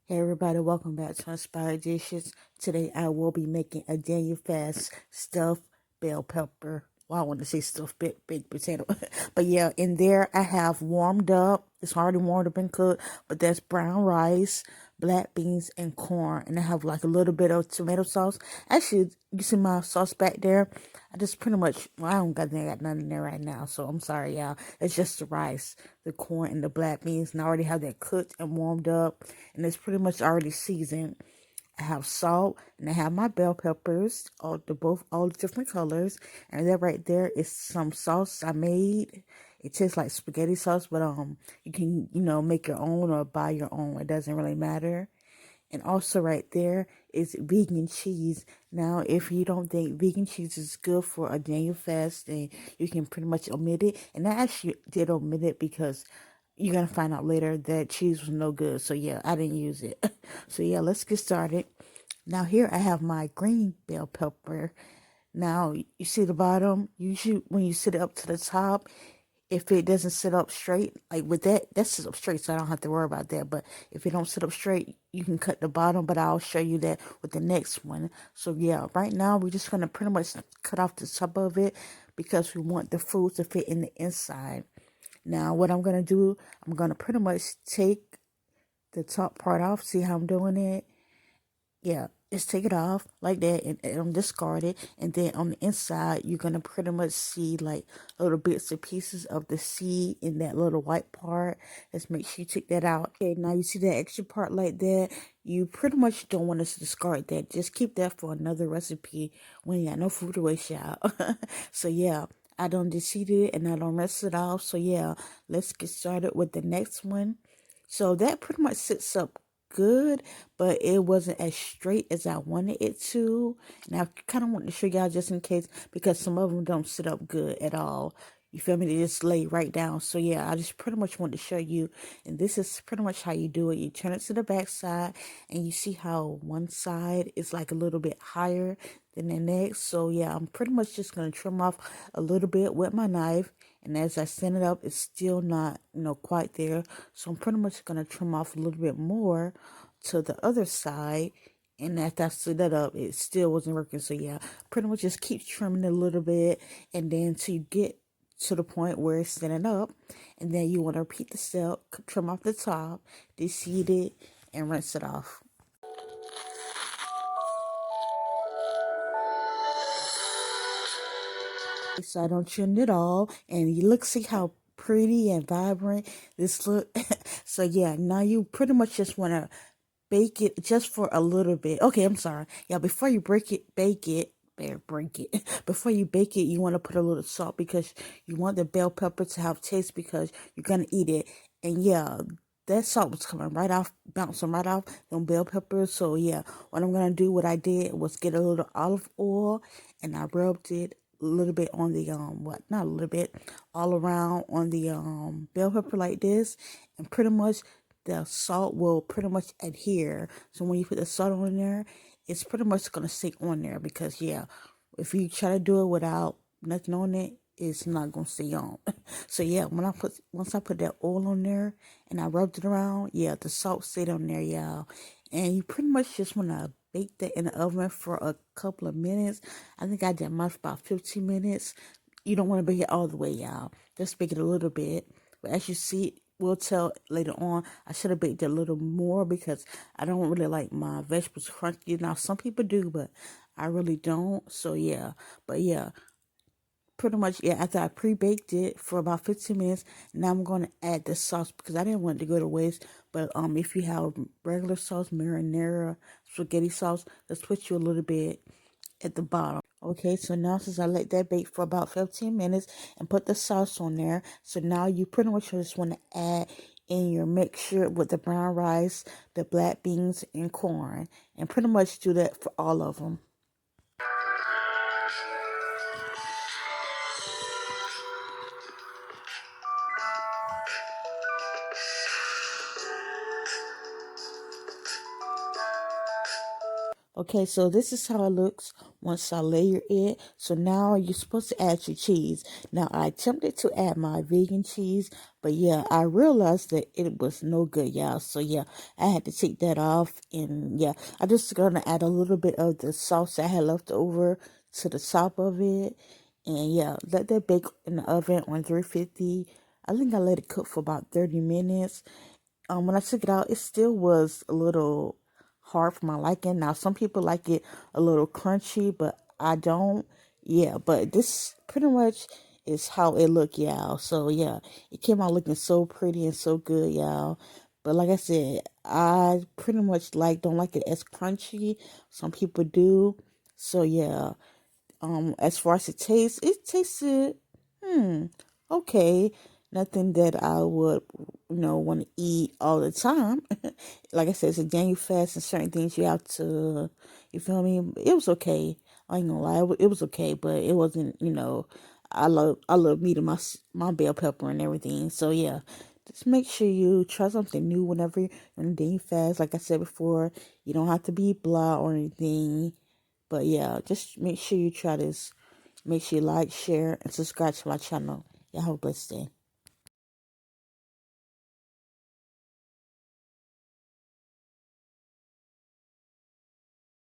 Hey everybody, welcome back to Inspired Dishes. Today I will be making a Daniel Fast stuffed bell pepper. Well, I want to say stuffed baked potato. But yeah, in there I have warmed up. It's already warmed up and cooked, but that's brown rice, black beans, and corn. And I have like a little bit of tomato sauce. Actually, you see my sauce back there? I just pretty much, well, I don't got nothing in there right now, so I'm sorry, y'all. It's just the rice, the corn, and the black beans, and I already have that cooked and warmed up, and it's pretty much already seasoned. I have salt, and I have my bell peppers, all the different colors, and that right there is some sauce I made. It tastes like spaghetti sauce, but you can make your own or buy your own. It doesn't really matter. And also right there is vegan cheese. Now, if you don't think vegan cheese is good for a Daniel fast, then you can pretty much omit it. And I actually did omit it because you're going to find out later that cheese was no good. So yeah, I didn't use it. So yeah, let's get started. Now here I have my green bell pepper. Now, you see the bottom? Usually when you sit it up to the top, if it doesn't sit up straight, like with that sits up straight, so I don't have to worry about that. But if it don't sit up straight, you can cut the bottom, but I'll show you that with the next one. So yeah, right now we're just gonna pretty much cut off the top of it because we want the fruit to fit in the inside. Now what I'm gonna do, I'm gonna pretty much take the top part off. See how I'm doing it? Yeah, just take it off like that and discard it. And then on the inside, you're going to pretty much see like little bits and pieces of the seed in that little white part. Let's make sure you take that out. Okay, now you see that extra part like that. You pretty much don't want us to discard that. Just keep that for another recipe when you got no food to waste out. So yeah, I don't deseed it and I don't mess it off. So yeah, let's get started with the next one. So that pretty much sits up good, but it wasn't as straight as I wanted it to. And I kind of want to show y'all just in case because some of them don't sit up good at all. You feel me? They just lay right down. So yeah, I just pretty much want to show you. And this is pretty much how you do it. You turn it to the back side and you see how one side is like a little bit higher than the next. So yeah, I'm pretty much just going to trim off a little bit with my knife. And as I stand it up, it's still not, quite there. So I'm pretty much going to trim off a little bit more to the other side. And after I stood that up, it still wasn't working. So yeah, pretty much just keep trimming a little bit. And then till you get to the point where it's standing up. And then you want to repeat the step, trim off the top, deseed it, and rinse it off. So I don't trim it all. And you look, see how pretty and vibrant this look. So yeah, now you pretty much just want to bake it just for a little bit. Okay, I'm sorry. Yeah, before you bake it, break it. Before you bake it, you want to put a little salt because you want the bell pepper to have taste because you're gonna eat it. And yeah, that salt was coming right off, bouncing right off them bell peppers. So yeah, what I did was get a little olive oil and I rubbed it a little bit on the not a little bit, all around on the bell pepper like this, and pretty much the salt will pretty much adhere. So when you put the salt on there, it's pretty much gonna stick on there because yeah, if you try to do it without nothing on it, it's not gonna stay on. So yeah, once I put that oil on there and I rubbed it around, yeah, the salt stayed on there, y'all. And you pretty much just wanna bake that in the oven for a couple of minutes. I think I did mine for about 15 minutes. You don't want to bake it all the way, y'all. Just bake it a little bit. But as you see, we'll tell later on, I should have baked it a little more because I don't really like my vegetables crunchy. Now, some people do, but I really don't. So, yeah. But, yeah, pretty much, yeah, after I pre-baked it for about 15 minutes, now I'm going to add the sauce because I didn't want it to go to waste. But if you have regular sauce, marinara, spaghetti sauce, let's put you a little bit at the bottom. Okay, so now since I let that bake for about 15 minutes and put the sauce on there, so now you pretty much just want to add in your mixture with the brown rice, the black beans, and corn, and pretty much do that for all of them. Okay, so this is how it looks once I layer it. So now you're supposed to add your cheese. Now I attempted to add my vegan cheese, but yeah, I realized that it was no good, y'all. So yeah, I had to take that off, and yeah, I just gonna add a little bit of the sauce I had left over to the top of it, and yeah, let that bake in the oven on 350. I think I let it cook for about 30 minutes. When I took it out, it still was a little hard for my liking. Now, some people like it a little crunchy, but I don't. Yeah, but this pretty much is how it looked, y'all. So yeah, it came out looking so pretty and so good, y'all. But like I said, I pretty much don't like it as crunchy. Some people do. So yeah, as far as it tasted okay. Nothing that I would, want to eat all the time. Like I said, it's a Daniel fast and certain things you have to, you feel me? It was okay. I ain't gonna lie, it was okay, but it wasn't, I love meat and my bell pepper and everything. So yeah, just make sure you try something new whenever you're on a Daniel fast. Like I said before, you don't have to be blah or anything. But yeah, just make sure you try this. Make sure you like, share, and subscribe to my channel. Y'all have a blessed day.